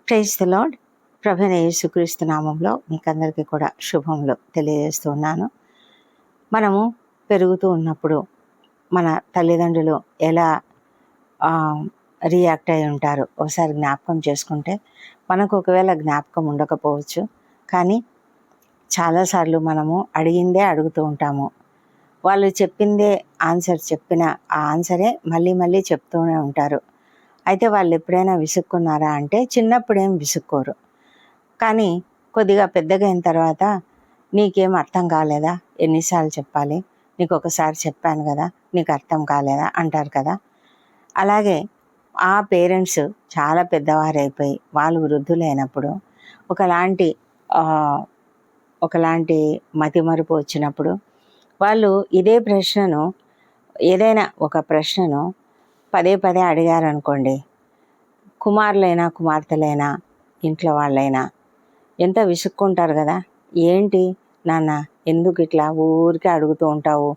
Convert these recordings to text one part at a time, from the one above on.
Praise the lord. ప్రభువైన యేసుక్రీస్తు నామంలో మీకందరికీ కూడా శుభములు తెలియజేస్తున్నాను. మనము పెరుగుతూ ఉన్నప్పుడు మన తల్లిదండ్రులు ఎలా రియాక్ట్ అయి ఉంటారు ఒకసారి జ్ఞాపకం చేసుకుంటే, మనకు ఒకవేళ జ్ఞాపకం ఉండకపోవచ్చు, కానీ చాలాసార్లు మనము అడిగిందే అడుగుతూ ఉంటాము. వాళ్ళు చెప్పిందే ఆన్సర్, చెప్పిన ఆ ఆన్సరే మళ్ళీ మళ్ళీ చెప్తూనే ఉంటారు. అయితే వాళ్ళు ఎప్పుడైనా విసుక్కున్నారా అంటే చిన్నప్పుడేం విసుక్కోరు, కానీ కొద్దిగా పెద్దగా అయిన తర్వాత నీకేం అర్థం కాలేదా, ఎన్నిసార్లు చెప్పాలి, నీకు ఒకసారి చెప్పాను కదా, నీకు అర్థం కాలేదా అంటారు కదా. అలాగే ఆ పేరెంట్స్ చాలా పెద్దవారైపోయి వాళ్ళు వృద్ధులైనప్పుడు ఒకలాంటి మతిమరుపు వచ్చినప్పుడు వాళ్ళు ఇదే ప్రశ్నను, ఏదైనా ఒక ప్రశ్నను పదే పదే అడిగారనుకోండి, కుమారులైనా కుమార్తెలైనా ఇంట్లో వాళ్ళైనా ఎంత విసుక్కుంటారు కదా. ఏంటి నాన్న, ఎందుకు ఇట్లా ఊరికే అడుగుతూ ఉంటావు,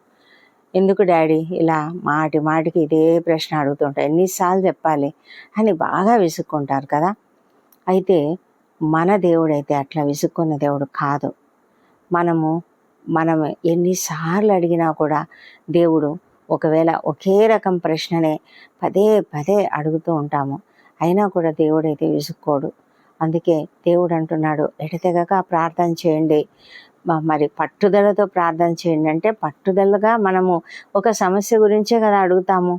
ఎందుకు డాడీ ఇలా మాటి మాటికి ఇదే ప్రశ్న అడుగుతూ ఉంటావు, ఎన్నిసార్లు చెప్పాలి అని బాగా విసుక్కుంటారు కదా. అయితే మన దేవుడైతే అట్లా విసుక్కున్న దేవుడు కాదు. మనం ఎన్నిసార్లు అడిగినా కూడా దేవుడు, ఒకవేళ ఒకే రకం ప్రశ్ననే పదే పదే అడుగుతూ ఉంటాము, అయినా కూడా దేవుడైతే విసుక్కోడు. అందుకే దేవుడు అంటున్నాడు, ఎడతెగక ప్రార్థన చేయండి, మరి పట్టుదలతో ప్రార్థన చేయండి. అంటే పట్టుదలగా మనము ఒక సమస్య గురించే కదా అడుగుతాము,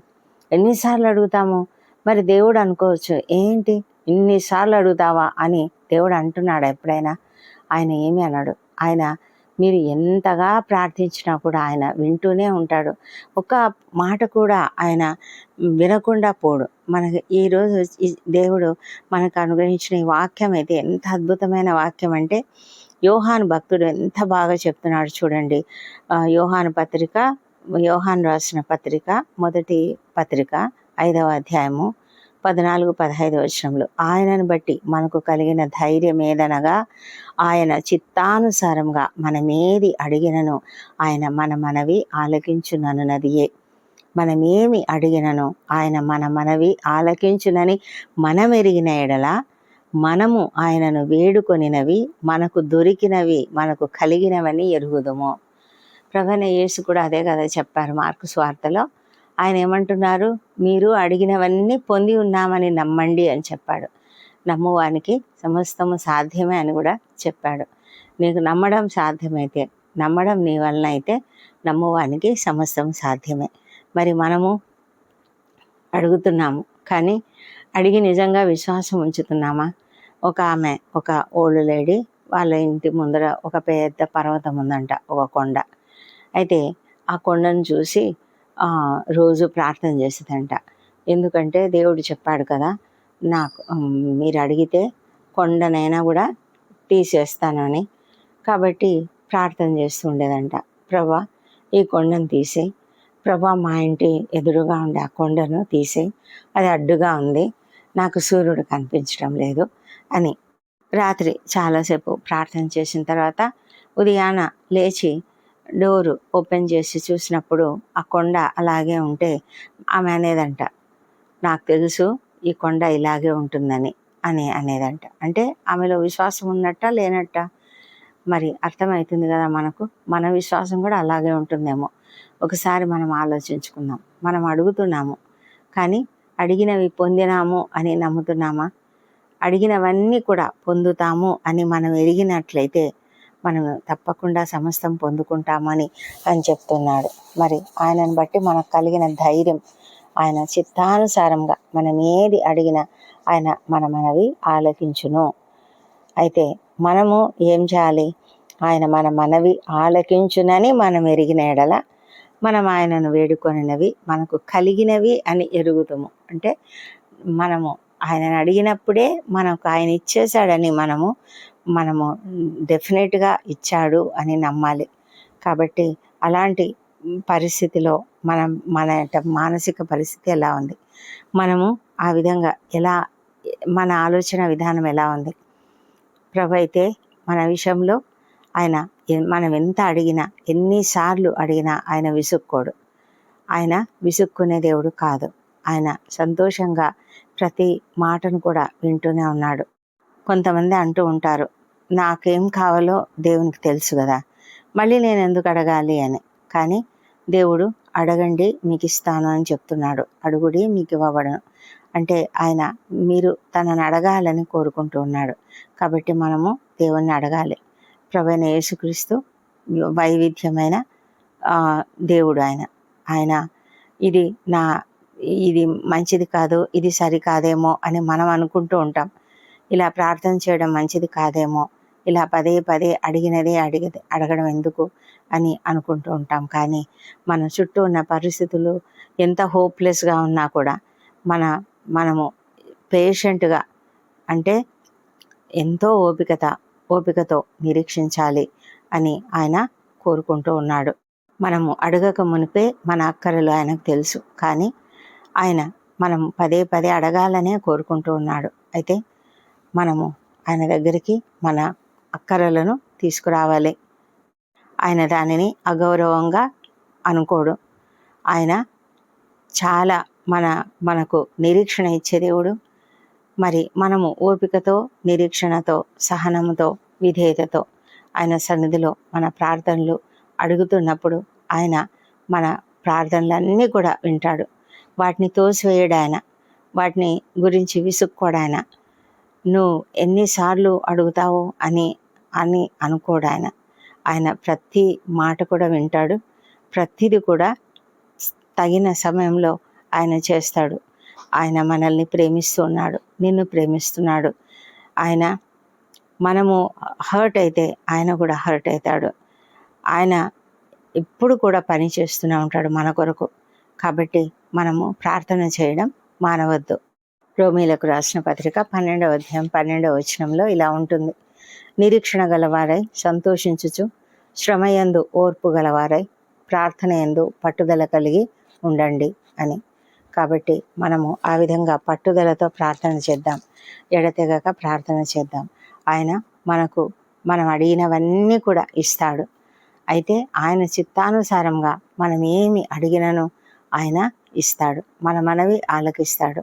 ఎన్నిసార్లు అడుగుతాము. మరి దేవుడు అనుకోవచ్చు, ఏంటి ఇన్నిసార్లు అడుగుతావా అని దేవుడు అంటున్నాడు ఎప్పుడైనా? ఆయన ఏమీ అన్నాడు. ఆయన మీరు ఎంతగా ప్రార్థించినా కూడా ఆయన వింటూనే ఉంటాడు. ఒక మాట కూడా ఆయన వినకుండా పోడు. మనకి ఈరోజు దేవుడు మనకు అనుగ్రహించిన ఈ వాక్యం అయితే ఎంత అద్భుతమైన వాక్యం అంటే, యోహాను భక్తుడు ఎంత బాగా చెప్తున్నాడు చూడండి. యోహాను రాసిన పత్రిక, మొదటి పత్రిక 5వ అధ్యాయము 14-15 వచనములు. ఆయనను బట్టి మనకు కలిగిన ధైర్యం ఏదనగా, ఆయన చిత్తానుసారంగా మనమేది అడిగినను ఆయన మన మనవి ఆలకించునన్నదియే. మనమేమి అడిగినను ఆయన మన మనవి ఆలకించునని మనం ఎరిగిన ఎడల, మనము ఆయనను వేడుకొనినవి మనకు దొరికినవి, మనకు కలిగినవని ఎరుగుదుము. ప్రభువైన యేసు కూడా అదే కదా చెప్పారు మార్కు సువార్తలో. ఆయన ఏమంటున్నారు? మీరు అడిగినవన్నీ పొంది ఉన్నామని నమ్మండి అని చెప్పాడు. నమ్మువానికి సమస్తము సాధ్యమే అని కూడా చెప్పాడు. నీకు నమ్మడం సాధ్యమైతే, నమ్మడం నీ వలన అయితే, నమ్మువానికి సమస్తం సాధ్యమే. మరి మనము అడుగుతున్నాము, కానీ అడిగి నిజంగా విశ్వాసం ఉంచుతున్నామా? ఒక ఓల్డ్ లేడీ, వాళ్ళ ఇంటి ముందర ఒక పెద్ద పర్వతం ఉందంట, ఒక కొండ. అయితే ఆ కొండను చూసి రోజు ప్రార్థన చేసేదంట. ఎందుకంటే దేవుడు చెప్పాడు కదా, నాకు మీరు అడిగితే కొండనైనా కూడా తీసేస్తానని. కాబట్టి ప్రార్థన చేస్తూ ఉండేదంట, ప్రభా ఈ కొండను తీసేయి, ప్రభా మా ఇంటి ఎదురుగా ఉండే ఆ కొండను తీసేయి, అది అడ్డుగా ఉంది, నాకు సూర్యుడు కనిపించడం లేదు అని. రాత్రి చాలాసేపు ప్రార్థన చేసిన తర్వాత ఉదయాన లేచి డోరు ఓపెన్ చేసి చూసినప్పుడు ఆ కొండ అలాగే ఉంటే ఆమె అనేదంట, నాకు తెలుసు ఈ కొండ ఇలాగే ఉంటుందని అనేదంట. అంటే ఆమెలో విశ్వాసం ఉన్నట్ట లేనట్ట? మరి అర్థమవుతుంది కదా మనకు, మన విశ్వాసం కూడా అలాగే ఉంటుందేమో. ఒకసారి మనం ఆలోచించుకుందాం. మనం అడుగుతున్నాము, కానీ అడిగినవి పొందినాము అని నమ్ముతున్నామా? అడిగినవన్నీ కూడా పొందుతాము అని మనం ఎరిగినట్లయితే మనం తప్పకుండా సమస్తం పొందుకుంటామని అని చెప్తున్నాడు. మరి ఆయనను బట్టి మనకు కలిగిన ధైర్యం, ఆయన చిత్తానుసారంగా మనం ఏది అడిగినా ఆయన మన మనవి ఆలకించును. అయితే మనము ఏం చేయాలి? ఆయన మన మనవి ఆలకించునని మనం ఎరిగిన ఎడల, మనం ఆయనను వేడుకొనినవి మనకు కలిగినవి అని ఎరుగుతాము. అంటే మనము ఆయనను అడిగినప్పుడే మనకు ఆయన ఇచ్చేశాడని మనము డెఫినెట్గా ఇచ్చాడు అని నమ్మాలి. కాబట్టి అలాంటి పరిస్థితిలో మన మానసిక పరిస్థితి ఎలా ఉంది, మనము ఆ విధంగా మన ఆలోచన విధానం ఎలా ఉంది? ప్రభు అయితే మన విషయంలో ఆయన మనం ఎంత అడిగినా, ఎన్నిసార్లు అడిగినా ఆయన విసుక్కోడు. ఆయన విసుక్కునే దేవుడు కాదు. ఆయన సంతోషంగా ప్రతి మాటను కూడా వింటూనే ఉన్నాడు. కొంతమంది అంటూ ఉంటారు, నాకేం కావాలో దేవునికి తెలుసు కదా, మళ్ళీ నేను ఎందుకు అడగాలి అని. కానీ దేవుడు అడగండి మీకు ఇస్తాను అని చెప్తున్నాడు. అడుగుడి మీకు ఇవ్వబడను అంటే ఆయన మీరు తనని అడగాలని కోరుకుంటూ ఉన్నాడు. కాబట్టి మనము దేవుణ్ణి అడగాలి. ప్రభువైన యేసుక్రీస్తు వైవిధ్యమైన దేవుడు ఆయన. ఆయన ఇది ఇది మంచిది కాదు, ఇది సరికాదేమో అని మనం అనుకుంటూ ఉంటాం. ఇలా ప్రార్థన చేయడం మంచిది కాదేమో, ఇలా పదే పదే అడగడం ఎందుకు అని అనుకుంటూ ఉంటాం. కానీ మన చుట్టూ ఉన్న పరిస్థితులు ఎంత హోప్లెస్గా ఉన్నా కూడా మనము పేషెంట్గా అంటే ఎంతో ఓపికతో నిరీక్షించాలి అని ఆయన కోరుకుంటూ ఉన్నాడు. మనము అడగక మునిపే మన అక్కరలు ఆయనకు తెలుసు. కానీ మనం పదే పదే అడగాలనే కోరుకుంటూ ఉన్నాడు. అయితే మనము ఆయన దగ్గరికి మన అక్కరలను తీసుకురావాలి. ఆయన దానిని అగౌరవంగా అనుకోడు. ఆయన చాలా మనకు నిరీక్షణ ఇచ్చే దేవుడు. మరి మనము ఓపికతో, నిరీక్షణతో, సహనముతో, విధేయతతో ఆయన సన్నిధిలో మన ప్రార్థనలు అడుగుతున్నప్పుడు ఆయన మన ప్రార్థనలన్నీ కూడా వింటాడు. వాటిని తోసివేయడు ఆయన, వాటిని గురించి విసుక్కోడు ఆయన. నువ్వు ఎన్నిసార్లు అడుగుతావు అని అనుకోడు ఆయన. ఆయన ప్రతి మాట కూడా వింటాడు. ప్రతిదీ కూడా తగిన సమయంలో ఆయన చేస్తాడు. ఆయన మనల్ని ప్రేమిస్తున్నాడు, నిన్ను ప్రేమిస్తున్నాడు. మనము హర్ట్ అయితే ఆయన కూడా హర్ట్ అవుతాడు. ఆయన ఎప్పుడు కూడా పని చేస్తూనే ఉంటాడు మన కొరకు. కాబట్టి మనము ప్రార్థన చేయడం మానవద్దు. రోమీలకు రాసిన పత్రిక 12వ అధ్యాయం 12వ వచనంలో ఇలా ఉంటుంది, నిరీక్షణ గలవారై సంతోషించుచు, శ్రమయందు ఓర్పు గలవారై, ప్రార్థన యందు పట్టుదల కలిగి ఉండండి అని. కాబట్టి మనము ఆ విధంగా పట్టుదలతో ప్రార్థన చేద్దాం, ఎడతెగక ప్రార్థన చేద్దాం. ఆయన మనం అడిగినవన్నీ కూడా ఇస్తాడు. అయితే ఆయన చిత్తానుసారంగా మనం ఏమి అడిగినను ఆయన ఇస్తాడు. మన మనవి ఆలకిస్తాడు.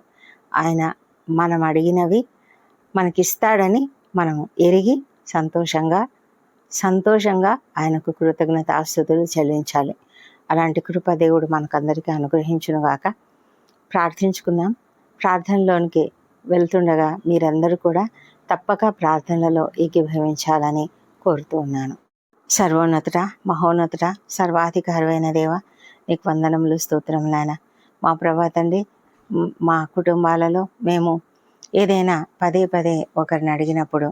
ఆయన మనం అడిగినవి మనకిస్తాడని మనము ఎరిగి సంతోషంగా ఆయనకు కృతజ్ఞతాస్తుతులు చెల్లించాలి. అలాంటి కృప దేవుడు మనకందరికీ అనుగ్రహించునుగాక. ప్రార్థించుకుందాం. ప్రార్థనలోనికి వెళ్తుండగా మీరందరూ కూడా తప్పక ప్రార్థనలలో ఏకీభవించాలని కోరుతూ ఉన్నాను. సర్వోన్నతుడ, మహోన్నతుడ, సర్వాధికారమైన దేవ, నీకు వందనములు, స్తోత్రములు నాయన. మా ప్రభా తండ్రి, మా కుటుంబాలలో మేము ఏదైనా పదే పదే ఒకరిని అడిగినప్పుడు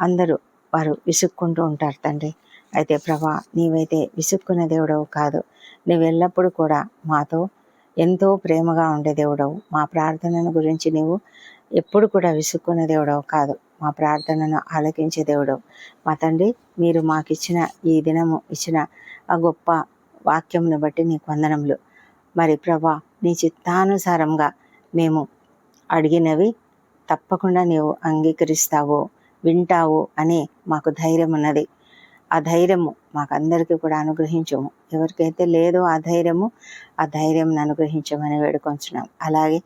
అందరూ వారు విసుక్కుంటూ ఉంటారు తండ్రి. అయితే ప్రభా, నీవైతే విసుక్కునే దేవుడవు కాదు. నీవు ఎల్లప్పుడూ కూడా మాతో ఎంతో ప్రేమగా ఉండే దేవుడవు. మా ప్రార్థనను గురించి నీవు ఎప్పుడు కూడా విసుక్కునే దేవుడవు కాదు. మా ప్రార్థనను ఆలకించే దేవుడవు. మా తండ్రి, మీరు మాకు ఈ దినము ఇచ్చిన ఆ గొప్ప వాక్యంను బట్టి నీకు వందనములు. మరి ప్రభా, నీ చిత్తానుసారంగా మేము అడిగినవి తప్పకుండా నీవు అంగీకరిస్తావు, వింటావు అని మాకు ధైర్యం ఉన్నది. ఆ ధైర్యము మాకందరికీ కూడా అనుగ్రహించము. ఎవరికైతే లేదో ఆ ధైర్యం అనుగ్రహించమని వేడుకొంచున్నాం. అలాగే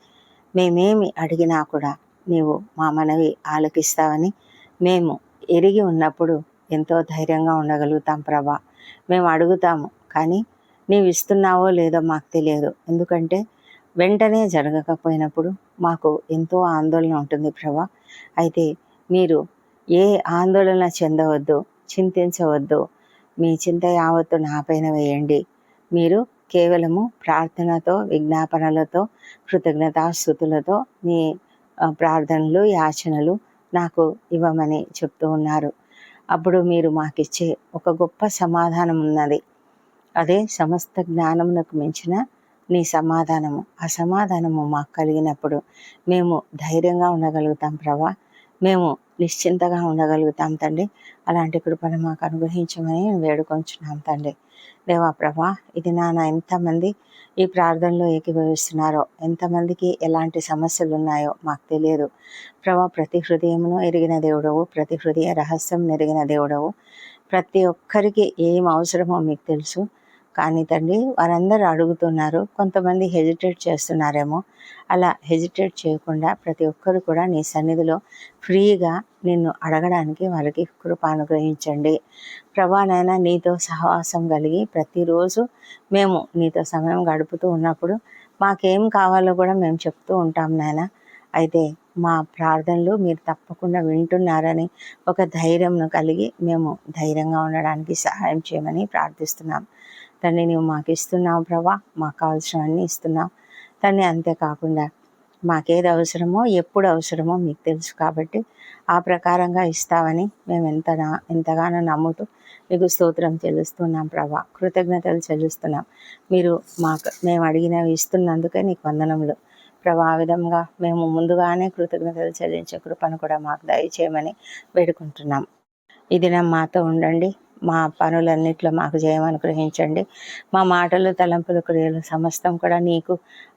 మేమేమి అడిగినా కూడా నీవు మా మనవి ఆలకిస్తావని మేము ఎరిగి ఉన్నప్పుడు ఎంతో ధైర్యంగా ఉండగలుగుతాం ప్రభా. మేము అడుగుతాము, కానీ నీవు ఇస్తున్నావో లేదో మాకు తెలియదు. ఎందుకంటే వెంటనే జరగకపోయినప్పుడు మాకు ఎంతో ఆందోళన ఉంటుంది ప్రభా. అయితే మీరు ఏ ఆందోళన చెందవద్దు, చింతించవద్దు. మీ చింత యావత్తు నాపైన వేయండి. మీరు కేవలము ప్రార్థనతో, విజ్ఞాపనలతో, కృతజ్ఞతాస్తుతులతో మీ ప్రార్థనలు, యాచనలు నాకు ఇవ్వమని చెప్తూ ఉన్నారు. అప్పుడు మీరు మాకిచ్చే ఒక గొప్ప సమాధానం ఉన్నది. అదే సమస్త జ్ఞానమునకు మించిన నీ సమాధానము. ఆ సమాధానము మాకు కలిగినప్పుడు మేము ధైర్యంగా ఉండగలుగుతాం ప్రభా. మేము నిశ్చింతగా ఉండగలుగుతాం తండ్రి. అలాంటి కృపను మాకు అనుగ్రహించమని వేడుకొంచున్నాం తండ్రి. దేవా ప్రభా, ఇది ఎంతమంది ఈ ప్రార్థనలో ఏకీభవిస్తున్నారో, ఎంతమందికి ఎలాంటి సమస్యలు ఉన్నాయో మాకు తెలియదు ప్రభా. ప్రతి హృదయమును ఎరిగిన దేవుడవు, ప్రతి హృదయ రహస్యం ఎరిగిన దేవుడవు. ప్రతి ఒక్కరికి ఏం అవసరమో మీకు తెలుసు. కానీ తండ్రి వారందరూ అడుగుతున్నారు, కొంతమంది హెజిటేట్ చేస్తున్నారేమో. అలా హెజిటేట్ చేయకుండా ప్రతి ఒక్కరు కూడా నీ సన్నిధిలో ఫ్రీగా నిన్ను అడగడానికి వారికి కృప అనుగ్రహించండి. ప్రభా నాయన, నీతో సహవాసం కలిగి ప్రతిరోజు మేము నీతో సమయం గడుపుతూ ఉన్నప్పుడు మాకేం కావాలో కూడా మేము చెప్తూ ఉంటాం నాయన. అయితే మా ప్రార్థనలు మీరు తప్పకుండా వింటున్నారని ఒక ధైర్యంను కలిగి మేము ధైర్యంగా ఉండడానికి సహాయం చేయమని ప్రార్థిస్తున్నాం తండ్రి. నీవు మాకు ఇస్తున్నావు ప్రభా, మాకు కావాల్సినవన్నీ ఇస్తున్నావు తండ్రి. అంతేకాకుండా మాకేది అవసరమో ఎప్పుడు అవసరమో మీకు తెలుసు కాబట్టి ఆ ప్రకారంగా ఇస్తావని మేము ఎంతగానో నమ్ముతూ మీకు స్తోత్రం చెల్లిస్తున్నాం ప్రభా, కృతజ్ఞతలు చెల్లిస్తున్నాం. మీరు మేము అడిగినవి ఇస్తున్నందుకే నీకు వందనములు ప్రభా. ఆ విధంగా మేము ముందుగానే కృతజ్ఞతలు చెల్లించే కృపను కూడా మాకు దయచేయమని వేడుకుంటున్నాం. ఈ దినం మాతో ఉండండి, మా పనులన్నిట్లో మాకు జయం అనుగ్రహించండి. మా మాటలు, తలంపులు, క్రియలు సమస్తం కూడా నీకు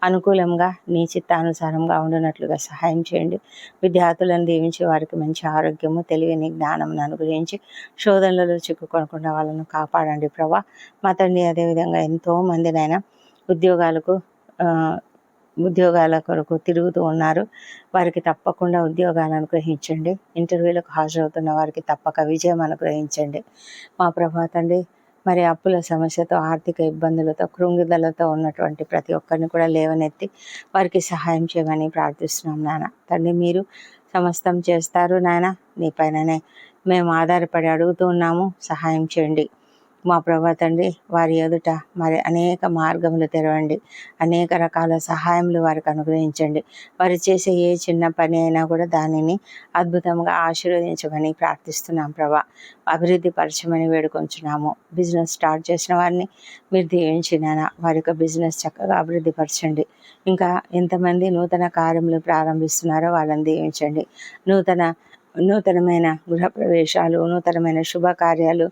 అనుకూలంగా నీ చిత్తానుసారంగా ఉండినట్లుగా సహాయం చేయండి. విద్యార్థులను దీవించి వారికి మంచి ఆరోగ్యము, తెలివిని, జ్ఞానమును అనుగ్రహించి శోధనలలో చిక్కుకోకుండా వాళ్ళను కాపాడండి ప్రభా. మా తండ్రి అదేవిధంగా ఎంతోమందినైనా ఉద్యోగాల కొరకు తిరుగుతూ ఉన్నారు. వారికి తప్పకుండా ఉద్యోగాలు అనుగ్రహించండి. ఇంటర్వ్యూలకు హాజరవుతున్న వారికి తప్పక విజయం అనుగ్రహించండి మా ప్రభా తండ్రి. మరి అప్పుల సమస్యతో, ఆర్థిక ఇబ్బందులతో, కృంగిదలతో ఉన్నటువంటి ప్రతి ఒక్కరిని కూడా లేవనెత్తి వారికి సహాయం చేయమని ప్రార్థిస్తున్నాం నాన్న తండ్రి. మీరు సమస్తం చేస్తారు నాయన, నీ పైననే మేము ఆధారపడి అడుగుతూ ఉన్నాము, సహాయం చేయండి మా ప్రభా తండ్రి. వారి ఎదుట మరి అనేక మార్గములు తెరవండి, అనేక రకాల సహాయములు వారికి అనుగ్రహించండి. వారు చేసే ఏ చిన్న పని అయినా కూడా దానిని అద్భుతంగా ఆశీర్వదించమని ప్రార్థిస్తున్నాం ప్రభా. అభివృద్ధి పరచమని వేడుకొంచున్నాము. బిజినెస్ స్టార్ట్ చేసిన వారిని మీరు దీవించినానా, వారి యొక్క బిజినెస్ చక్కగా అభివృద్ధి పరచండి. ఇంకా ఎంతమంది నూతన కార్యములు ప్రారంభిస్తున్నారో వాళ్ళని దీవించండి. నూతనమైన గృహప్రవేశాలు, నూతనమైన శుభకార్యాలు,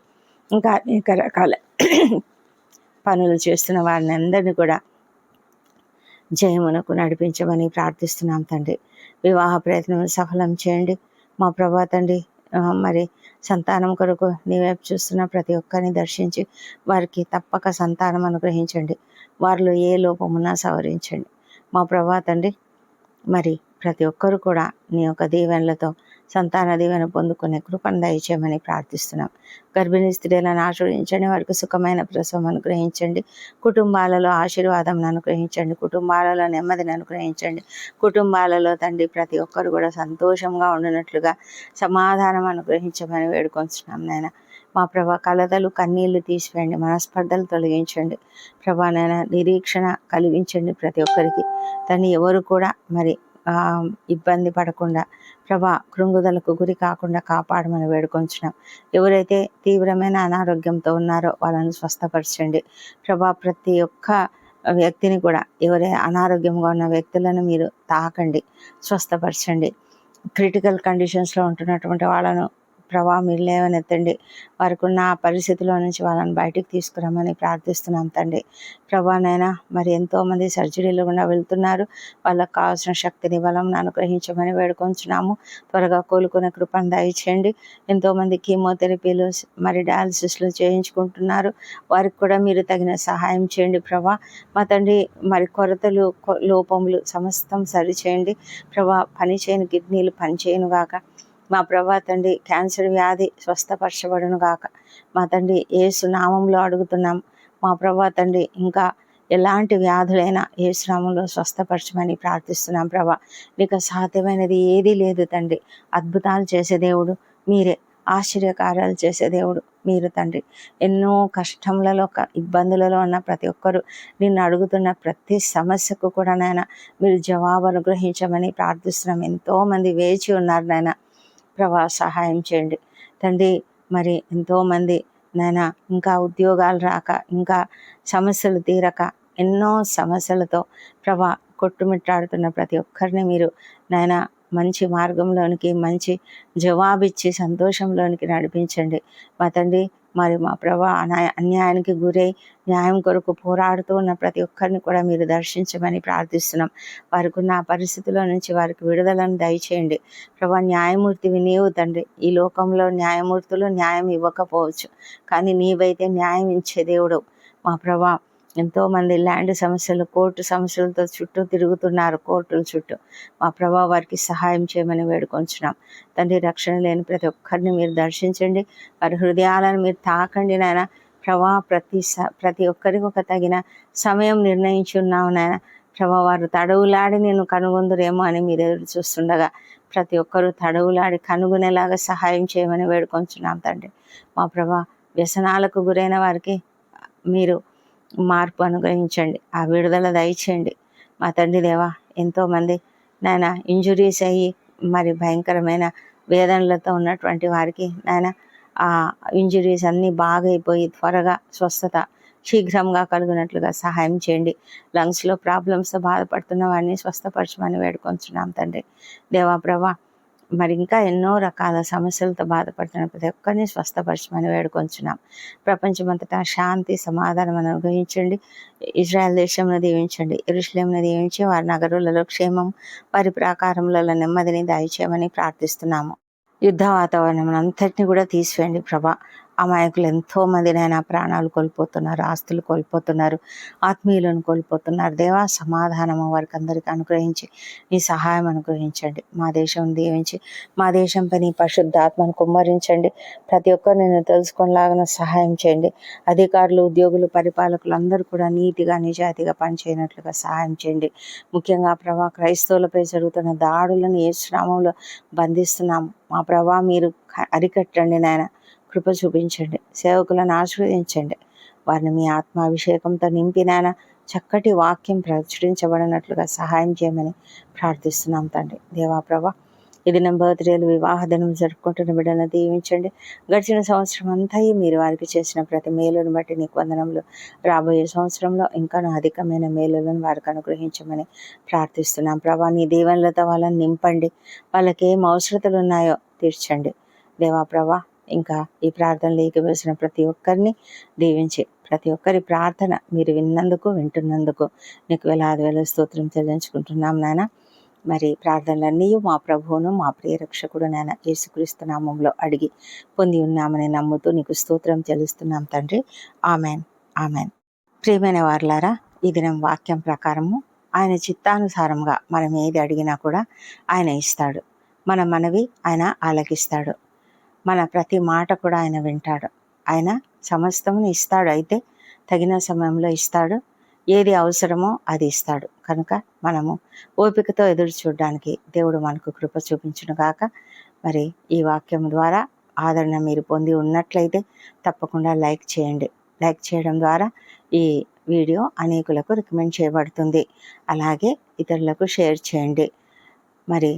ఇంకా అనేక రకాల పనులు చేస్తున్న వారిని అందరినీ కూడా జయమునకు నడిపించమని ప్రార్థిస్తున్నాం తండ్రి. వివాహ ప్రయత్నం సఫలం చేయండి మా ప్రభా తండ్రి. మరి సంతానం కొరకు నీ వైపు చూస్తున్న ప్రతి ఒక్కరిని దర్శించి వారికి తప్పక సంతానం అనుగ్రహించండి. వారిలో ఏ లోపమున్నా సవరించండి మా ప్రభా తండ్రి. మరి ప్రతి ఒక్కరు కూడా నీ యొక్క దీవెనలతో సంతాన దీవెన పొందుకునే కృపను దయచేయమని ప్రార్థిస్తున్నాం. గర్భిణీ స్త్రీలను ఆశీర్వదించండి, వారికి సుఖమైన ప్రసవం అనుగ్రహించండి. కుటుంబాలలో ఆశీర్వాదం అనుగ్రహించండి, కుటుంబాలలో నెమ్మదిని అనుగ్రహించండి. కుటుంబాలలో తండ్రి ప్రతి ఒక్కరు కూడా సంతోషంగా ఉండినట్లుగా సమాధానం అనుగ్రహించమని వేడుకొంచున్నాం నాయన మా ప్రభా. కలతలు, కన్నీళ్లు తీసివేయండి, మనస్పర్ధలు తొలగించండి ప్రభా నాయన. నిరీక్షణ కలిగించండి ప్రతి ఒక్కరికి తండ్రి. ఎవరు కూడా మరి ఇబ్బంది పడకుండా ప్రభా, కృంగుదలకు గురి కాకుండా కాపాడమని వేడుకొంచున్నాం. ఎవరైతే తీవ్రమైన అనారోగ్యంతో ఉన్నారో వాళ్ళని స్వస్థపరచండి ప్రభా. ప్రతి ఒక్క వ్యక్తిని కూడా, ఎవరే అనారోగ్యంగా ఉన్న వ్యక్తులను మీరు తాకండి, స్వస్థపరచండి. క్రిటికల్ కండిషన్స్లో ఉంటున్నటువంటి వాళ్ళను ప్రభా మీరు లేవనెత్తండి. వారికి ఉన్న ఆ పరిస్థితిలో నుంచి వాళ్ళని బయటికి తీసుకురమ్మని ప్రార్థిస్తున్నాం తండ్రి. ప్రభానైనా మరి ఎంతోమంది సర్జరీలు గుండా వెళ్తున్నారు. వాళ్ళకు కావాల్సిన శక్తిని, బలం అనుగ్రహించమని వేడుకొంచున్నాము. త్వరగా కోలుకునే కృపను దయచేయండి. ఎంతోమంది కీమోథెరపీలు, మరి డయాలసిస్లు చేయించుకుంటున్నారు. వారికి కూడా మీరు తగిన సహాయం చేయండి ప్రభా. మా తండ్రి మరి కొరతలు, లోపములు సమస్తం సరిచేయండి ప్రభా. పనిచేయని కిడ్నీలు పనిచేయను గాక మా ప్రభా తండ్రి. క్యాన్సర్ వ్యాధి స్వస్థపరచబడును గాక మా తండ్రి. యేసు నామంలో అడుగుతున్నాం మా ప్రభా తండ్రి. ఇంకా ఎలాంటి వ్యాధులైనా యేసు నామంలో స్వస్థపరచమని ప్రార్థిస్తున్నాం ప్రభా. నీకు సాధ్యమైనది ఏదీ లేదు తండ్రి. అద్భుతాలు చేసే దేవుడు మీరే, ఆశ్చర్యకార్యాలు చేసే దేవుడు మీరు తండ్రి. ఎన్నో కష్టములలో, ఇబ్బందులలో ఉన్న ప్రతి ఒక్కరూ నిన్ను అడుగుతున్న ప్రతి సమస్యకు కూడా నాయన మీరు జవాబు అనుగ్రహించమని ప్రార్థిస్తున్నాం. ఎంతోమంది వేచి ఉన్నారు నాయన ప్రభా, సహాయం చేయండి తండ్రి. మరి ఎంతోమంది నాయన ఇంకా ఉద్యోగాలు రాక, ఇంకా సమస్యలు తీరక, ఎన్నో సమస్యలతో ప్రభా కొట్టుమిట్టాడుతున్న ప్రతి ఒక్కరిని మీరు నాయన మంచి మార్గంలోనికి, మంచి జవాబిచ్చి సంతోషంలోనికి నడిపించండి మా తండ్రి. మరి మా ప్రభా అన్యాయానికి గురై న్యాయం కొరకు పోరాడుతూ ఉన్న ప్రతి ఒక్కరిని కూడా మీరు దర్శించమని ప్రార్థిస్తున్నాం. వారికి ఉన్న పరిస్థితుల నుంచి వారికి విడుదలను దయచేయండి ప్రభా. న్యాయమూర్తివి నీవు తండ్రి. ఈ లోకంలో న్యాయమూర్తులు న్యాయం ఇవ్వకపోవచ్చు, కానీ నీవైతే న్యాయం ఇచ్చే దేవుడు మా ప్రభా ఎంతోమంది ల్యాండ్ సమస్యలు, కోర్టు సమస్యలతో చుట్టూ తిరుగుతున్నారు, కోర్టుల చుట్టూ. మా ప్రభా వారికి సహాయం చేయమని వేడుకొంచున్నాం తండ్రి. రక్షణ లేని ప్రతి ఒక్కరిని మీరు దర్శించండి, వారి హృదయాలను మీరు తాకండి నాయన. ప్రభా ప్రతి ఒక్కరికి ఒక తగిన సమయం నిర్ణయించి ఉన్నావు నాయన. ప్రభా వారు తడవులాడి నేను కనుగొందురేమో అని మీరు ఎదురు చూస్తుండగా ప్రతి ఒక్కరూ తడవులాడి కనుగొనేలాగా సహాయం చేయమని వేడుకొంచున్నాం తండ్రి. మా ప్రభా వ్యసనాలకు గురైన వారికి మీరు మార్పు అనుగ్రహించండి, ఆ విడుదల దయచేయండి. మా తండ్రి దేవా ఎంతోమంది నాయన ఇంజురీస్ అయ్యి మరి భయంకరమైన వేదనలతో ఉన్నటువంటి వారికి నాయన ఆ ఇంజురీస్ అన్నీ బాగైపోయి త్వరగా స్వస్థత శీఘ్రంగా కలుగునట్లుగా సహాయం చేయండి. లంగ్స్లో ప్రాబ్లమ్స్తో బాధపడుతున్న వారిని స్వస్థపరచమని వేడుకొంచున్నాం తండ్రి. దేవా ప్రభా మరి ఇంకా ఎన్నో రకాల సమస్యలతో బాధపడుతున్న ప్రతి ఒక్కరిని స్వస్థపరచమని వేడుకొంచున్నాం. ప్రపంచమంతటా శాంతి సమాధానం అనుగ్రహించండి. ఇజ్రాయెల్ దేశంను దీవించండి, యెరూషలేమును దీవించి వారి నగరులలో క్షేమం, వారి ప్రాకారములలో నెమ్మదిని దయచేయమని ప్రార్థిస్తున్నాము. యుద్ధ వాతావరణం అంతటిని కూడా తీసివేయండి ప్రభా. అమాయకులు ఎంతోమందినైనా ప్రాణాలు కోల్పోతున్నారు, ఆస్తులు కోల్పోతున్నారు, ఆత్మీయులను కోల్పోతున్నారు. దేవా సమాధానము వారికి అందరికీ అనుగ్రహించి నీ సహాయం అనుగ్రహించండి. మా దేశం దీవించి మా దేశంపై నీ పరిశుద్ధాత్మను కుమ్మరించండి. ప్రతి ఒక్కరు నేను తెలుసుకునేలాగా సహాయం చేయండి. అధికారులు, ఉద్యోగులు, పరిపాలకులు అందరూ కూడా నీతిగా నిజాయితీగా పనిచేయనట్లుగా సహాయం చేయండి. ముఖ్యంగా ప్రభా క్రైస్తవులపై జరుగుతున్న దాడులను యేసు నామములో బంధిస్తున్నాము. మా ప్రభా మీరు అరికట్టండి నాయన, కృప చూపించండి. సేవకులను ఆశీర్వదించండి, వారిని మీ ఆత్మాభిషేకంతో నింపి నాయన చక్కటి వాక్యం ప్రచురించబడినట్లుగా సహాయం చేయమని ప్రార్థిస్తున్నాం తండ్రి. దేవా ప్రభా ఈ దినం బర్త్డేలు, వివాహ దినం జరుపుకుంటున్న బిడ్డలను దీవించండి. గడిచిన సంవత్సరం అంతా మీరు వారికి చేసిన ప్రతి మేలును బట్టి నీకు వందనములు. రాబోయే సంవత్సరంలో ఇంకా అధికమైన మేలులను వారికి అనుగ్రహించమని ప్రార్థిస్తున్నాం ప్రభా. నీ దీవెనలతో వాళ్ళని నింపండి, వాళ్ళకి ఏం అవసరతలు ఉన్నాయో తీర్చండి. దేవా ప్రభా ఇంకా ఈ ప్రార్థనలు ఏకవేసిన ప్రతి ఒక్కరిని దీవించి ప్రతి ఒక్కరి ప్రార్థన మీరు వింటున్నందుకు నీకు వేల స్తోత్రం చెల్లించుకుంటున్నాం నాయన. మరి ప్రార్థనలన్నీ మా ప్రభువును మా ప్రియ రక్షకుడు నాయన యేసుక్రీస్తు నామంలో అడిగి పొంది ఉన్నామని నమ్ముతూ నీకు స్తోత్రం చెల్లిస్తున్నాం తండ్రి. Amen, amen. ప్రియమైన వారులారా, ఈ దినం వాక్యం ప్రకారము ఆయన చిత్తానుసారంగా మనం ఏది అడిగినా కూడా ఆయన ఇస్తాడు. మన మనవి ఆయన ఆలకిస్తాడు. మన ప్రతి మాట కూడా ఆయన వింటాడు. ఆయన సమస్తమును ఇస్తాడు, అయితే తగిన సమయంలో ఇస్తాడు. ఏది అవసరమో అది ఇస్తాడు. కనుక మనము ఓపికతో ఎదురు చూడడానికి దేవుడు మనకు కృప చూపించును గాక. మరి ఈ వాక్యం ద్వారా ఆదరణ మీరు పొంది ఉన్నట్లయితే తప్పకుండా లైక్ చేయండి. లైక్ చేయడం ద్వారా ఈ వీడియో అనేకులకు రికమెండ్ చేయబడుతుంది. అలాగే ఇతరులకు షేర్ చేయండి. మరి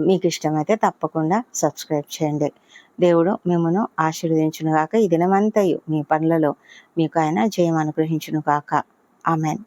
మీకు ఇష్టమైతే తప్పకుండా సబ్స్క్రైబ్ చేయండి. దేవుడు మిమ్మను ఆశీర్వదించును గాక. ఈ దినమంతయు మీ పనులలో మీకు ఆయన జయం అనుగ్రహించును గాక. ఆమెన్.